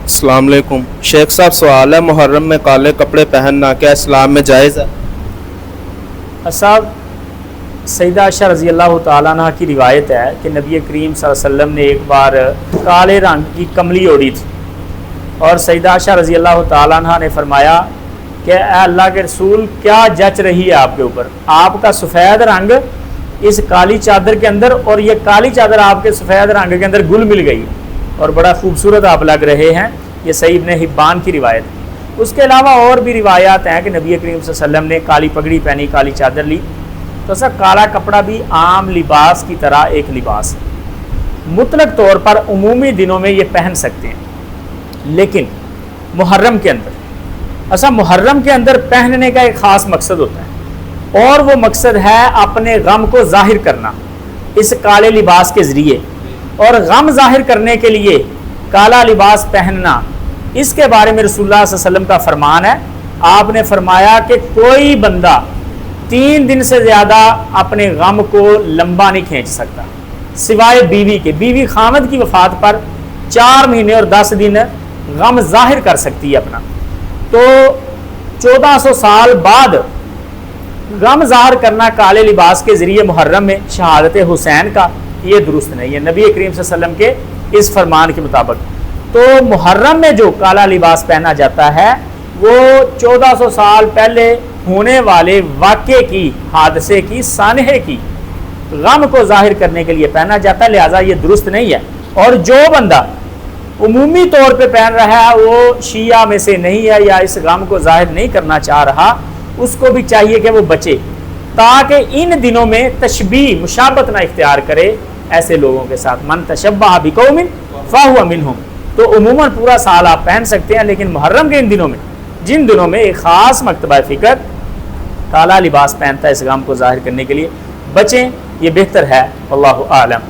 السلام علیکم شیخ صاحب، سوال ہے محرم میں کالے کپڑے پہننا کیا اسلام میں جائز ہے؟ صاحب، سیدہ عائشہ رضی اللہ تعالیٰ عنہ کی روایت ہے کہ نبی کریم صلی اللہ علیہ وسلم نے ایک بار کالے رنگ کی کملی اوڑھی تھی، اور سیدہ عائشہ رضی اللہ تعالیٰ عنہ نے فرمایا کہ اے اللہ کے رسول، کیا جچ رہی ہے آپ کے اوپر؟ آپ کا سفید رنگ اس کالی چادر کے اندر، اور یہ کالی چادر آپ کے سفید رنگ کے اندر گل مل گئی اور بڑا خوبصورت آپ لگ رہے ہیں۔ یہ صحیح ابن حبان کی روایت ہے۔ اس کے علاوہ اور بھی روایات ہیں کہ نبی کریم صلی اللہ علیہ وسلم نے کالی پگڑی پہنی، کالی چادر لی۔ تو سر کالا کپڑا بھی عام لباس کی طرح ایک لباس ہے، مطلق طور پر عمومی دنوں میں یہ پہن سکتے ہیں، لیکن محرم کے اندر محرم کے اندر پہننے کا ایک خاص مقصد ہوتا ہے، اور وہ مقصد ہے اپنے غم کو ظاہر کرنا اس کالے لباس کے ذریعے، اور غم ظاہر کرنے کے لیے کالا لباس پہننا، اس کے بارے میں رسول اللہ صلی اللہ علیہ وسلم کا فرمان ہے۔ آپ نے فرمایا کہ کوئی بندہ 3 دن سے زیادہ اپنے غم کو لمبا نہیں کھینچ سکتا سوائے بیوی کے۔ بیوی خامد کی وفات پر 4 مہینے اور 10 دن غم ظاہر کر سکتی ہے اپنا، تو 1400 سال بعد غم ظاہر کرنا کالے لباس کے ذریعے محرم میں شہادت حسین کا، یہ درست نہیں ہے نبی کریم صلی اللہ علیہ وسلم کے اس فرمان کے مطابق۔ تو محرم میں جو کالا لباس پہنا جاتا ہے وہ 1400 سال پہلے ہونے والے واقعے کی، حادثے کی، سانحے کی غم کو ظاہر کرنے کے لیے پہنا جاتا ہے، لہٰذا یہ درست نہیں ہے۔ اور جو بندہ عمومی طور پہ پہن رہا ہے وہ شیعہ میں سے نہیں ہے یا اس غم کو ظاہر نہیں کرنا چاہ رہا، اس کو بھی چاہیے کہ وہ بچے، تاکہ ان دنوں میں تشبیہ، مشابہت نہ اختیار کرے ایسے لوگوں کے ساتھ۔ من تشبہ بقوم فہو منہم۔ تو عموماً پورا سال آپ پہن سکتے ہیں، لیکن محرم کے ان دنوں میں، جن دنوں میں ایک خاص مکتبہ فکر کالا لباس پہنتا ہے اس غم کو ظاہر کرنے کے لیے، بچیں، یہ بہتر ہے۔ واللہ اعلم۔